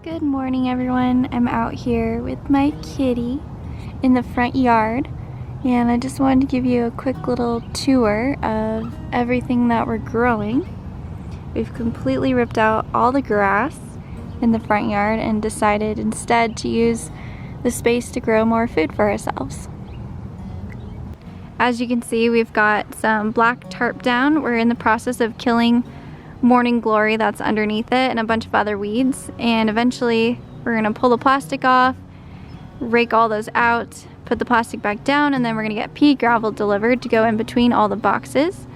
Good morning, everyone. I'm out here with my kitty in the front yard, and I just wanted to give you a quick little tour of everything that we're growing. We've completely ripped out all the grass in the front yard and decided instead to use the space to grow more food for ourselves. As you can see, we've got some black tarp down. We're in the process of killing morning glory that's underneath it and a bunch of other weeds, and eventually we're gonna pull the plastic off, rake all those out, put the plastic back down, and then we're gonna get pea gravel delivered to go in between all the boxes.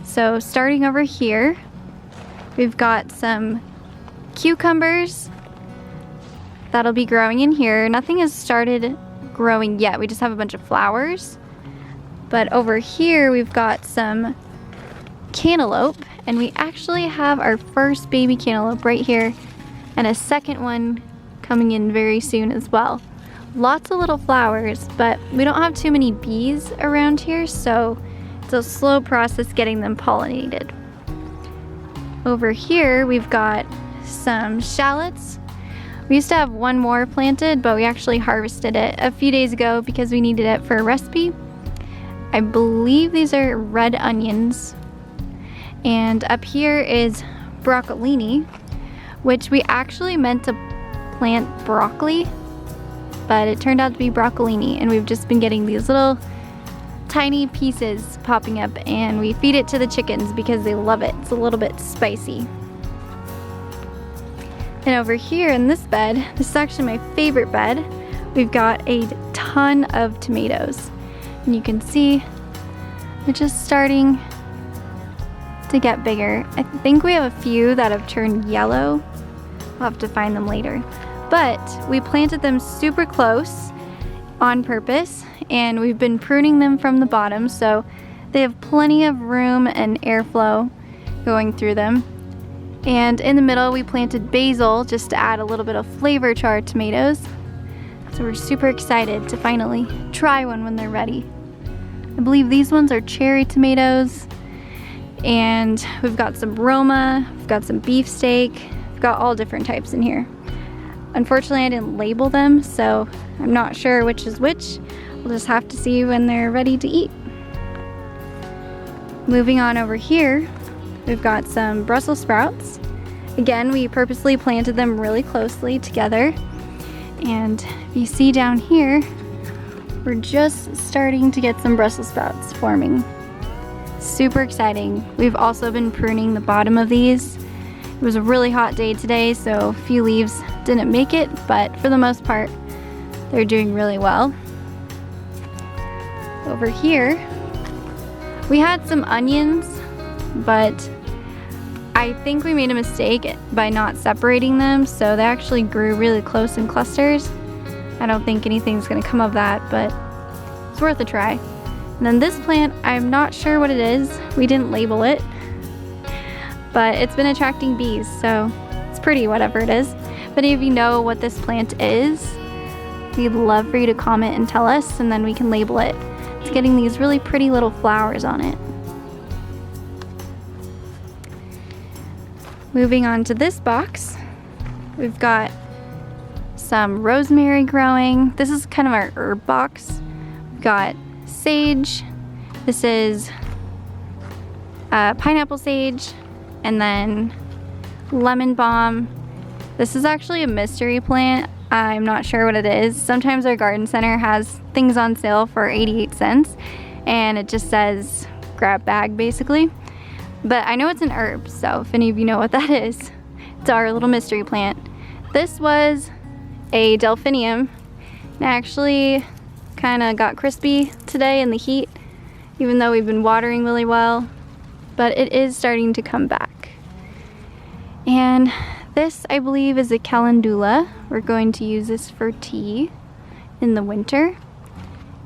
So starting over here, we've got some cucumbers that'll be growing in here. Nothing has started growing yet, we just have a bunch of flowers. But over here we've got some cantaloupe, and we actually have our first baby cantaloupe right here and a second one coming in very soon as well. Lots of little flowers, but we don't have too many bees around here, so it's a slow process getting them pollinated. Over here we've got some shallots. We used to have one more planted, but we actually harvested it a few days ago because we needed it for a recipe. I believe these are red onions. And up here is broccolini, which we actually meant to plant broccoli, but it turned out to be broccolini, and we've just been getting these little tiny pieces popping up, and we feed it to the chickens because they love it. It's a little bit spicy. And over here in this bed, this is actually my favorite bed, we've got a ton of tomatoes. And you can see they're just starting to get bigger. I think we have a few that have turned yellow. We'll have to find them later. But we planted them super close on purpose, and we've been pruning them from the bottom so they have plenty of room and airflow going through them. And in the middle we planted basil just to add a little bit of flavor to our tomatoes. So we're super excited to finally try one when they're ready. I believe these ones are cherry tomatoes. And we've got some Roma, we've got some beefsteak, we've got all different types in here. Unfortunately, I didn't label them, so I'm not sure which is which. We'll just have to see when they're ready to eat. Moving on over here, we've got some Brussels sprouts. Again, we purposely planted them really closely together. And if you see down here, we're just starting to get some Brussels sprouts forming. Super exciting. We've also been pruning the bottom of these. It was a really hot day today, so a few leaves didn't make it, but for the most part, they're doing really well. Over here, we had some onions, but I think we made a mistake by not separating them, so they actually grew really close in clusters. I don't think anything's gonna come of that, but it's worth a try. And then this plant, I'm not sure what it is. We didn't label it, but it's been attracting bees, so it's pretty, whatever it is. If any of you know what this plant is, we'd love for you to comment and tell us, and then we can label it. It's getting these really pretty little flowers on it. Moving on to this box, we've got some rosemary growing. This is kind of our herb box. We've got sage, this is pineapple sage, and then lemon balm. This is actually a mystery plant. I'm not sure what it is. Sometimes our garden center has things on sale for 88 cents and it just says grab bag basically. But I know it's an herb, so if any of you know what that is, it's our little mystery plant. This was a delphinium, and actually kind of got crispy today in the heat, even though we've been watering really well, but it is starting to come back. And this, I believe, is a calendula. We're going to use this for tea in the winter.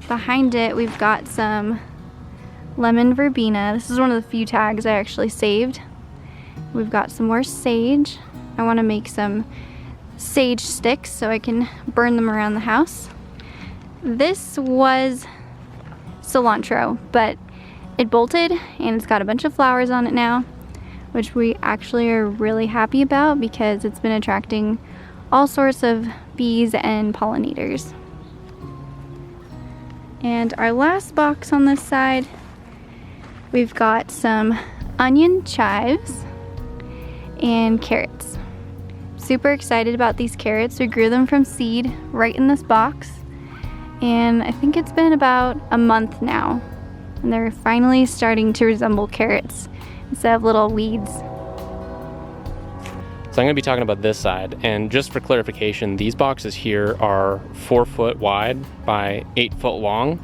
Behind it, we've got some lemon verbena. This is one of the few tags I actually saved. We've got some more sage. I want to make some sage sticks so I can burn them around the house. This was cilantro, but it bolted and it's got a bunch of flowers on it now. which we actually are really happy about because it's been attracting all sorts of bees and pollinators. And our last box on this side, we've got some onion chives and carrots. Super excited about these carrots. We grew them from seed right in this box, and I think it's been about a month now, and they're finally starting to resemble carrots instead of little weeds. So I'm going to be talking about this side, and just for clarification, these boxes here are 4 foot wide by 8 foot long,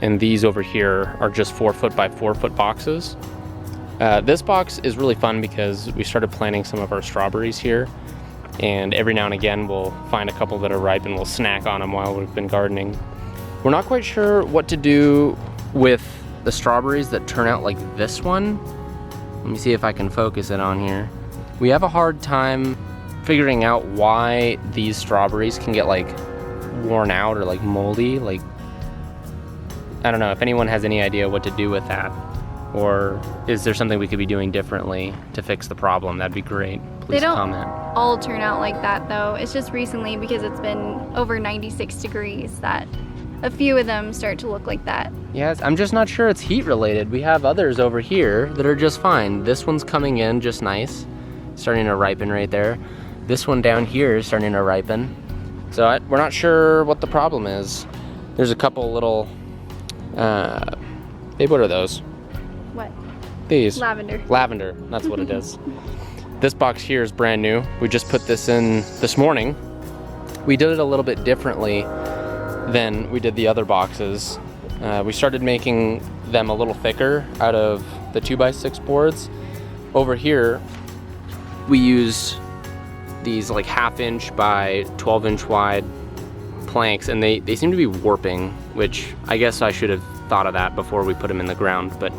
and these over here are just 4 foot by 4 foot boxes. This box is really fun because we started planting some of our strawberries here, and every now and again we'll find a couple that are ripe and we'll snack on them while we've been gardening. We're not quite sure what to do with the strawberries that turn out like this one. Let me see if I can focus it on here. We have a hard time figuring out why these strawberries can get like worn out or like moldy. Like, I don't know if anyone has any idea what to do with that, or is there something we could be doing differently to fix the problem? That'd be great. Please comment. They don't all turn out like that though. It's just recently, because it's been over 96 degrees, that a few of them start to look like that. Yes, I'm just not sure it's heat related. We have others over here that are just fine. This one's coming in just nice, starting to ripen right there. This one down here is starting to ripen. So we're not sure what the problem is. There's a couple little, babe, what are those? What? These. Lavender. Lavender, that's what it is. This box here is brand new. We just put this in this morning. We did it a little bit differently than we did the other boxes. We started making them a little thicker out of the 2x6 boards. Over here, we use these like 1/2 inch by 12 inch wide planks, and they seem to be warping, which I guess I should have thought of that before we put them in the ground, but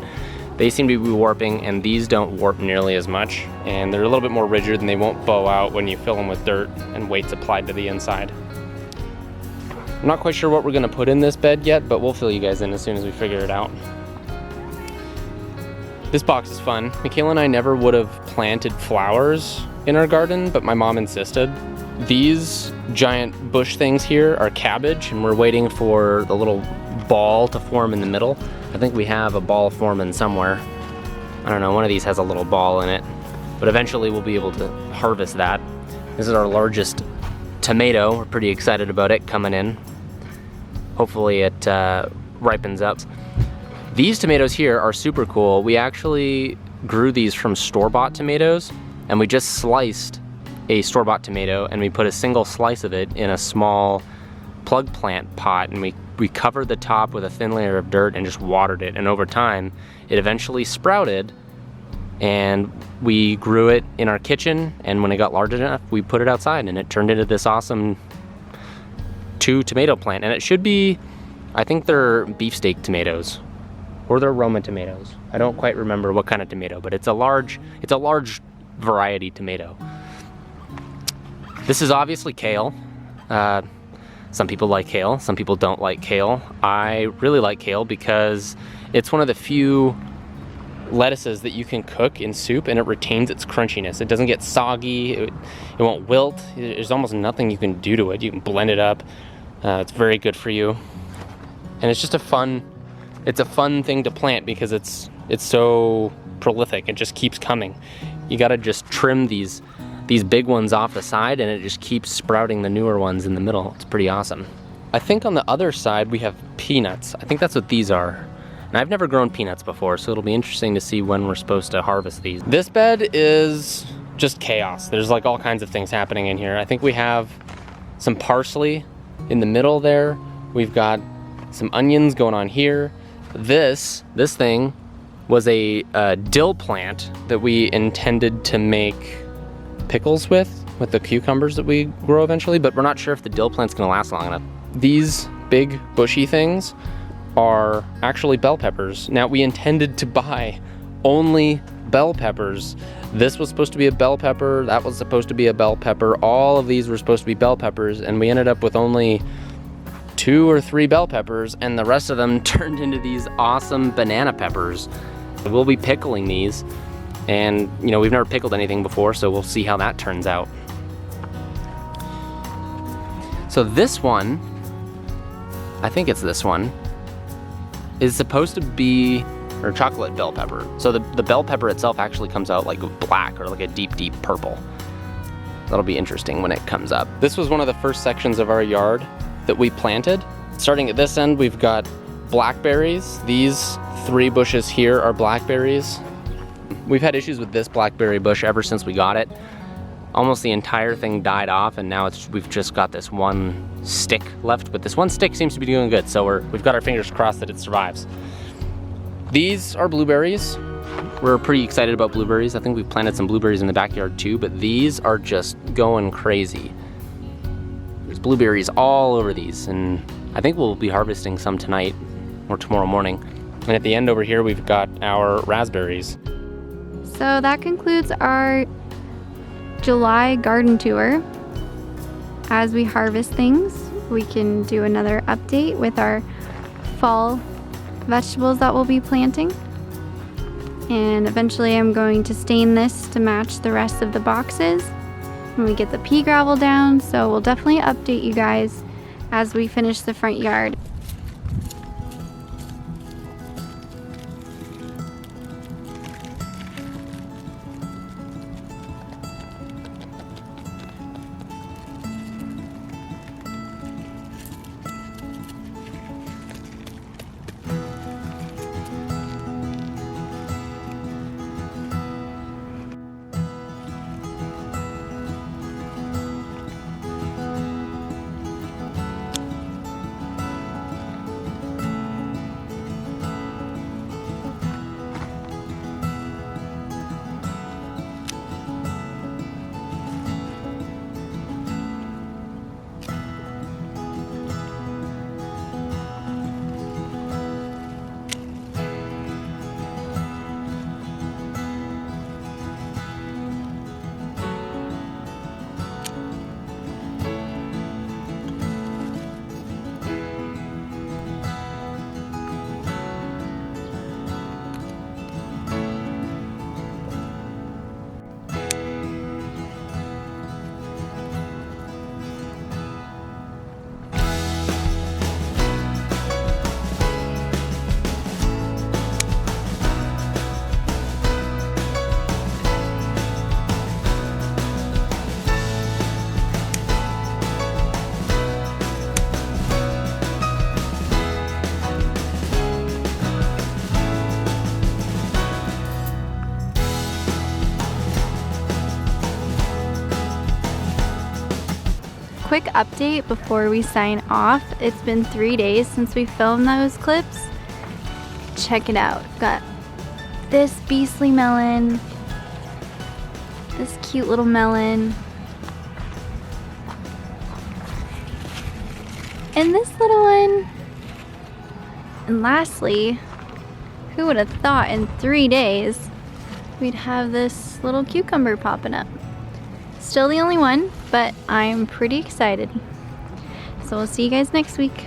they seem to be warping, and these don't warp nearly as much, and they're a little bit more rigid and they won't bow out when you fill them with dirt and weights applied to the inside. I'm not quite sure what we're gonna put in this bed yet, but we'll fill you guys in as soon as we figure it out. This box is fun. Michaela and I never would have planted flowers in our garden, but my mom insisted. These giant bush things here are cabbage, and we're waiting for the little ball to form in the middle. I think we have a ball forming somewhere. I don't know, one of these has a little ball in it, but eventually we'll be able to harvest that. This is our largest tomato. We're pretty excited about it coming in. Hopefully it ripens up. These tomatoes here are super cool. We actually grew these from store-bought tomatoes, and we just sliced a store-bought tomato and we put a single slice of it in a small plug plant pot, and we covered the top with a thin layer of dirt and just watered it, and over time it eventually sprouted, and we grew it in our kitchen, and when it got large enough we put it outside and it turned into this awesome 2 tomato plant. And it should be, I think they're beefsteak tomatoes or they're Roma tomatoes. I don't quite remember what kind of tomato, but it's a large variety tomato. This is obviously kale. Some people like kale, some people don't like kale. I really like kale because it's one of the few lettuces that you can cook in soup and it retains its crunchiness. It doesn't get soggy, it won't wilt. There's almost nothing you can do to it. You can blend it up. It's very good for you. And it's just a fun thing to plant because it's so prolific. It just keeps coming. You gotta just trim these big ones off the side and it just keeps sprouting the newer ones in the middle. It's pretty awesome. I think on the other side we have peanuts. I think that's what these are. And I've never grown peanuts before, so it'll be interesting to see when we're supposed to harvest these. This bed is just chaos. There's like all kinds of things happening in here. I think we have some parsley in the middle there. We've got some onions going on here. This thing was a dill plant that we intended to make pickles with the cucumbers that we grow eventually, but we're not sure if the dill plant's gonna last long enough. These big bushy things are actually bell peppers. Now, we intended to buy only bell peppers. This was supposed to be a bell pepper, that was supposed to be a bell pepper, all of these were supposed to be bell peppers, and we ended up with only 2 or 3 bell peppers, and the rest of them turned into these awesome banana peppers. We'll be pickling these. And, you know, we've never pickled anything before, so we'll see how that turns out. So this one, I think it's this one, is supposed to be, or chocolate bell pepper. So the bell pepper itself actually comes out like black or like a deep, deep purple. That'll be interesting when it comes up. This was one of the first sections of our yard that we planted. Starting at this end, we've got blackberries. These 3 bushes here are blackberries. We've had issues with this blackberry bush ever since we got it. Almost the entire thing died off, and now we've just got this one stick left, but this one stick seems to be doing good, so we've got our fingers crossed that it survives. These are blueberries. We're pretty excited about blueberries. I think we've planted some blueberries in the backyard too, but these are just going crazy. There's blueberries all over these, and I think we'll be harvesting some tonight or tomorrow morning. And at the end over here, we've got our raspberries. So that concludes our July garden tour. As we harvest things, we can do another update with our fall vegetables that we'll be planting. And eventually I'm going to stain this to match the rest of the boxes when we get the pea gravel down. So we'll definitely update you guys as we finish the front yard. Quick update before we sign off. It's been 3 days since we filmed those clips. Check it out. Got this beastly melon, this cute little melon, and this little one. And lastly, who would have thought in 3 days we'd have this little cucumber popping up. Still the only one, but I'm pretty excited. So we'll see you guys next week.